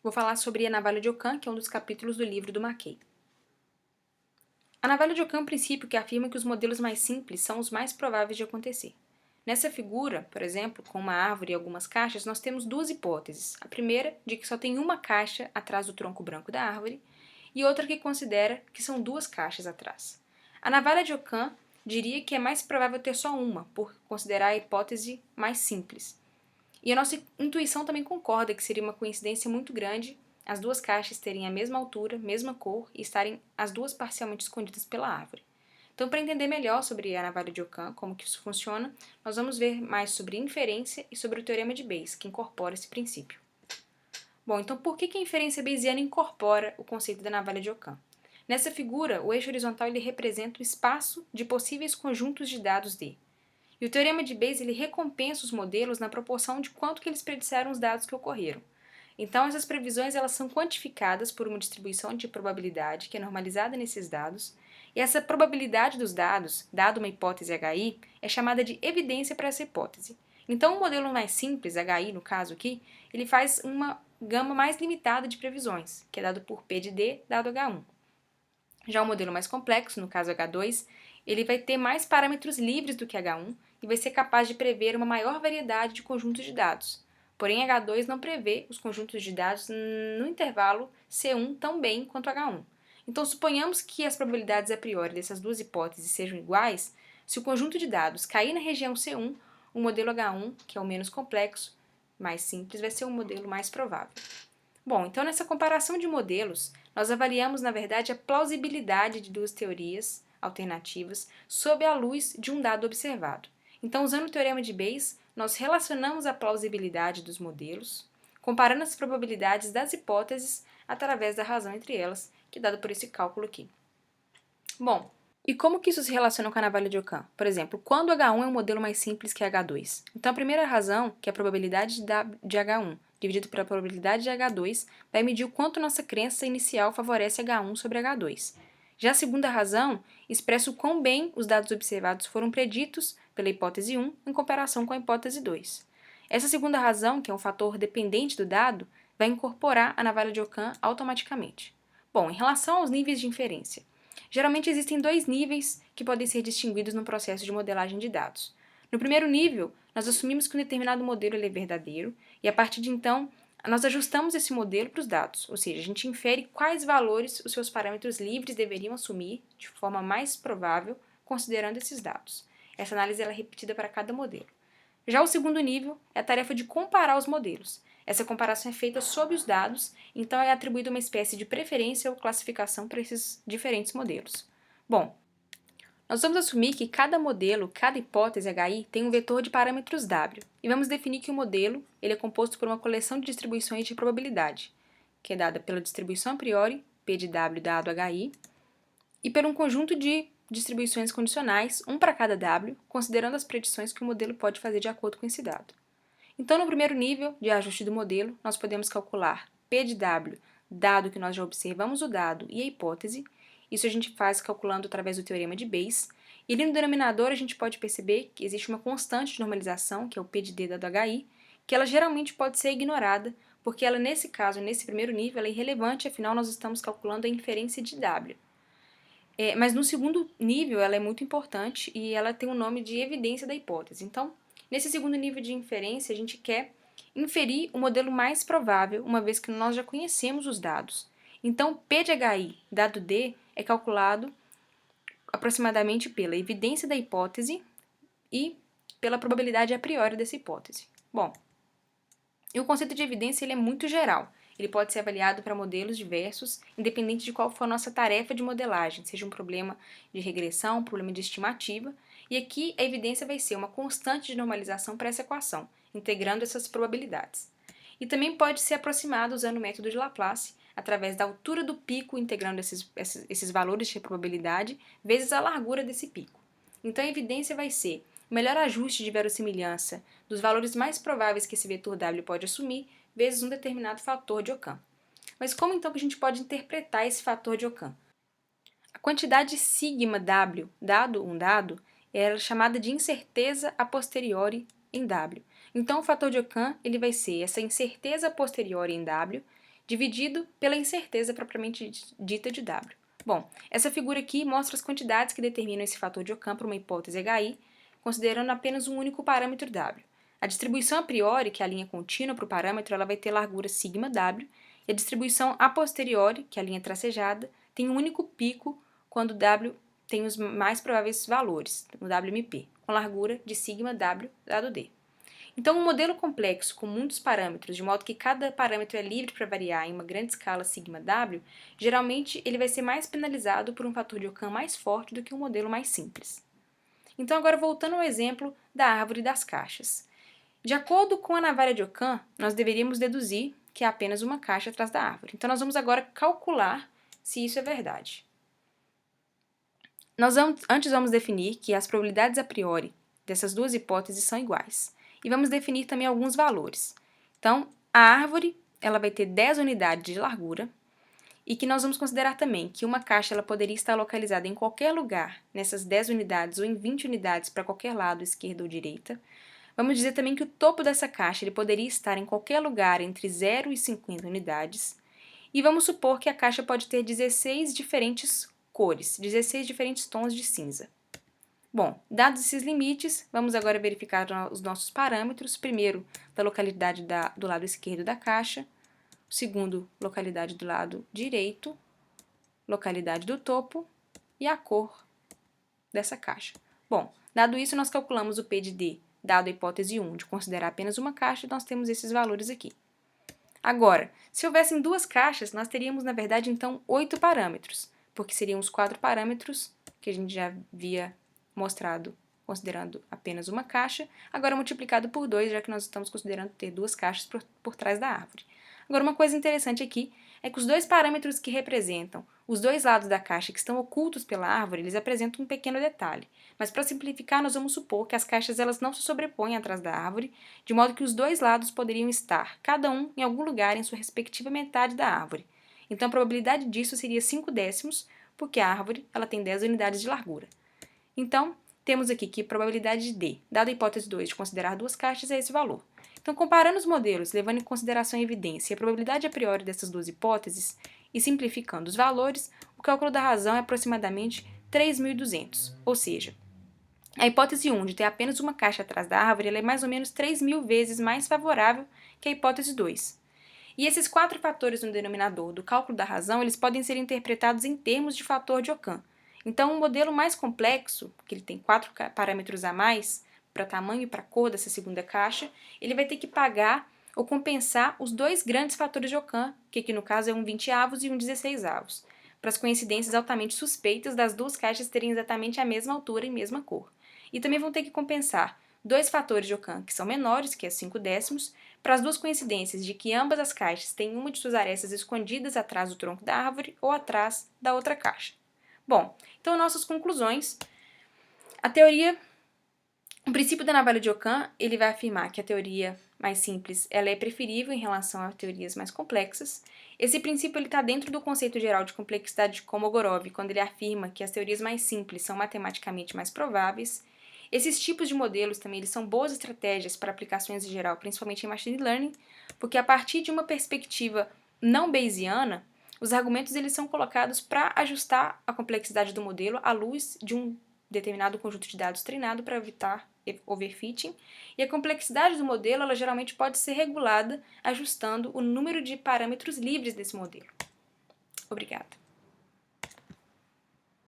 Vou falar sobre a navalha de Ockham, que é um dos capítulos do livro do Mackay. A navalha de Ockham é um princípio que afirma que os modelos mais simples são os mais prováveis de acontecer. Nessa figura, por exemplo, com uma árvore e algumas caixas, nós temos duas hipóteses. A primeira, de que só tem uma caixa atrás do tronco branco da árvore, e outra que considera que são duas caixas atrás. A navalha de Ockham diria que é mais provável ter só uma, por considerar a hipótese mais simples. E a nossa intuição também concorda que seria uma coincidência muito grande as duas caixas terem a mesma altura, mesma cor e estarem as duas parcialmente escondidas pela árvore. Então, para entender melhor sobre a navalha de Ockham, como que isso funciona, nós vamos ver mais sobre inferência e sobre o teorema de Bayes, que incorpora esse princípio. Bom, então por que a inferência bayesiana incorpora o conceito da navalha de Ockham? Nessa figura, o eixo horizontal ele representa o espaço de possíveis conjuntos de dados D. E o teorema de Bayes ele recompensa os modelos na proporção de quanto que eles predisseram os dados que ocorreram. Então, essas previsões elas são quantificadas por uma distribuição de probabilidade que é normalizada nesses dados, e essa probabilidade dos dados, dado uma hipótese HI, é chamada de evidência para essa hipótese. Então, o modelo mais simples, HI no caso aqui, ele faz uma gama mais limitada de previsões, que é dado por P de D dado H1. Já o modelo mais complexo, no caso H2, ele vai ter mais parâmetros livres do que H1 e vai ser capaz de prever uma maior variedade de conjuntos de dados. Porém, H2 não prevê os conjuntos de dados no intervalo C1 tão bem quanto H1. Então, suponhamos que as probabilidades a priori dessas duas hipóteses sejam iguais. Se o conjunto de dados cair na região C1, o modelo H1, que é o menos complexo, mais simples, vai ser o modelo mais provável. Bom, então nessa comparação de modelos, nós avaliamos, na verdade, a plausibilidade de duas teorias alternativas sob a luz de um dado observado. Então, usando o teorema de Bayes, nós relacionamos a plausibilidade dos modelos, comparando as probabilidades das hipóteses através da razão entre elas, que é dado por esse cálculo aqui. Bom, e como que isso se relaciona com a navalha de Ockham? Por exemplo, quando H1 é um modelo mais simples que H2? Então, a primeira razão, que é a probabilidade de H1 dividido pela probabilidade de H2, vai medir o quanto nossa crença inicial favorece H1 sobre H2. Já a segunda razão expressa o quão bem os dados observados foram preditos pela hipótese 1 em comparação com a hipótese 2. Essa segunda razão, que é um fator dependente do dado, vai incorporar a navalha de Ockham automaticamente. Bom, em relação aos níveis de inferência, geralmente existem dois níveis que podem ser distinguidos no processo de modelagem de dados. No primeiro nível, nós assumimos que um determinado modelo é verdadeiro e, a partir de então, nós ajustamos esse modelo para os dados, ou seja, a gente infere quais valores os seus parâmetros livres deveriam assumir de forma mais provável, considerando esses dados. Essa análise ela é repetida para cada modelo. Já o segundo nível é a tarefa de comparar os modelos. Essa comparação é feita sob os dados, então é atribuída uma espécie de preferência ou classificação para esses diferentes modelos. Bom, nós vamos assumir que cada modelo, cada hipótese HI tem um vetor de parâmetros W, e vamos definir que o modelo ele é composto por uma coleção de distribuições de probabilidade, que é dada pela distribuição a priori, P de W dado HI, e por um conjunto de distribuições condicionais, um para cada W, considerando as predições que o modelo pode fazer de acordo com esse dado. Então, no primeiro nível de ajuste do modelo, nós podemos calcular P de W, dado que nós já observamos o dado e a hipótese. Isso a gente faz calculando através do teorema de Bayes. E ali no denominador a gente pode perceber que existe uma constante de normalização, que é o P de D dado HI, que ela geralmente pode ser ignorada, porque ela, nesse caso, nesse primeiro nível, ela é irrelevante, afinal nós estamos calculando a inferência de W. Mas no segundo nível ela é muito importante e ela tem o nome de evidência da hipótese. Então, nesse segundo nível de inferência, a gente quer inferir o modelo mais provável, uma vez que nós já conhecemos os dados. Então, P de HI dado D é calculado aproximadamente pela evidência da hipótese e pela probabilidade a priori dessa hipótese. Bom, e o conceito de evidência ele é muito geral. Ele pode ser avaliado para modelos diversos, independente de qual for a nossa tarefa de modelagem, seja um problema de regressão, um problema de estimativa, e aqui a evidência vai ser uma constante de normalização para essa equação, integrando essas probabilidades. E também pode ser aproximado usando o método de Laplace, através da altura do pico, integrando esses valores de probabilidade, vezes a largura desse pico. Então a evidência vai ser o melhor ajuste de verossimilhança dos valores mais prováveis que esse vetor W pode assumir, vezes um determinado fator de Ockham. Mas como então que a gente pode interpretar esse fator de Ockham? A quantidade sigma W, dado um dado, é chamada de incerteza a posteriori em W. Então o fator de Ockham ele vai ser essa incerteza a posteriori em W, dividido pela incerteza propriamente dita de W. Bom, essa figura aqui mostra as quantidades que determinam esse fator de Ockham para uma hipótese HI, considerando apenas um único parâmetro W. A distribuição a priori, que é a linha contínua para o parâmetro, ela vai ter largura sigma W, e a distribuição a posteriori, que é a linha tracejada, tem um único pico quando W tem os mais prováveis valores, no WMP, com largura de sigma W dado D. Então, um modelo complexo com muitos parâmetros, de modo que cada parâmetro é livre para variar em uma grande escala sigma W, geralmente ele vai ser mais penalizado por um fator de Ockham mais forte do que um modelo mais simples. Então, agora voltando ao exemplo da árvore das caixas. De acordo com a navalha de Ockham, nós deveríamos deduzir que há apenas uma caixa atrás da árvore. Então, nós vamos agora calcular se isso é verdade. Antes vamos definir que as probabilidades a priori dessas duas hipóteses são iguais. E vamos definir também alguns valores. Então, a árvore ela vai ter 10 unidades de largura e que nós vamos considerar também que uma caixa ela poderia estar localizada em qualquer lugar nessas 10 unidades ou em 20 unidades para qualquer lado, esquerda ou direita. Vamos dizer também que o topo dessa caixa ele poderia estar em qualquer lugar entre 0 e 50 unidades. E vamos supor que a caixa pode ter 16 diferentes cores, 16 diferentes tons de cinza. Bom, dados esses limites, vamos agora verificar os nossos parâmetros. Primeiro, da localidade do lado esquerdo da caixa. Segundo, localidade do lado direito. Localidade do topo e a cor dessa caixa. Bom, dado isso, nós calculamos o P de D, dado a hipótese 1 de considerar apenas uma caixa, nós temos esses valores aqui. Agora, se houvessem duas caixas, nós teríamos, na verdade, então, 8 parâmetros, porque seriam os 4 parâmetros que a gente já havia mostrado considerando apenas uma caixa, agora multiplicado por 2, já que nós estamos considerando ter duas caixas por trás da árvore. Agora, uma coisa interessante aqui é que os dois parâmetros que representam os dois lados da caixa que estão ocultos pela árvore, eles apresentam um pequeno detalhe. Mas para simplificar, nós vamos supor que as caixas elas não se sobrepõem atrás da árvore, de modo que os dois lados poderiam estar, cada um, em algum lugar em sua respectiva metade da árvore. Então, a probabilidade disso seria 5 décimos, porque a árvore ela tem 10 unidades de largura. Então, temos aqui que a probabilidade de D, dada a hipótese 2 de considerar duas caixas, é esse valor. Então, comparando os modelos, levando em consideração a evidência e a probabilidade a priori dessas duas hipóteses, e simplificando os valores, o cálculo da razão é aproximadamente 3.200, ou seja, a hipótese 1 de ter apenas uma caixa atrás da árvore ela é mais ou menos 3.000 vezes mais favorável que a hipótese 2. E esses 4 fatores no denominador do cálculo da razão, eles podem ser interpretados em termos de fator de Ockham. Então, um modelo mais complexo, que ele tem 4 parâmetros a mais, para tamanho e para cor dessa segunda caixa, ele vai ter que pagar ou compensar os dois grandes fatores de Ockham, que aqui no caso é um 20avos e um 16avos, para as coincidências altamente suspeitas das duas caixas terem exatamente a mesma altura e mesma cor. E também vão ter que compensar dois fatores de Ockham que são menores, que é 5 décimos, para as duas coincidências de que ambas as caixas têm uma de suas arestas escondidas atrás do tronco da árvore ou atrás da outra caixa. Bom, então nossas conclusões. O princípio da navalha de Ockham, ele vai afirmar que a teoria mais simples ela é preferível em relação a teorias mais complexas. Esse princípio está dentro do conceito geral de complexidade de Kolmogorov, quando ele afirma que as teorias mais simples são matematicamente mais prováveis. Esses tipos de modelos também eles são boas estratégias para aplicações em geral, principalmente em machine learning, porque a partir de uma perspectiva não bayesiana, os argumentos eles são colocados para ajustar a complexidade do modelo à luz de um determinado conjunto de dados treinado para evitar overfitting, e a complexidade do modelo ela geralmente pode ser regulada ajustando o número de parâmetros livres desse modelo. Obrigada.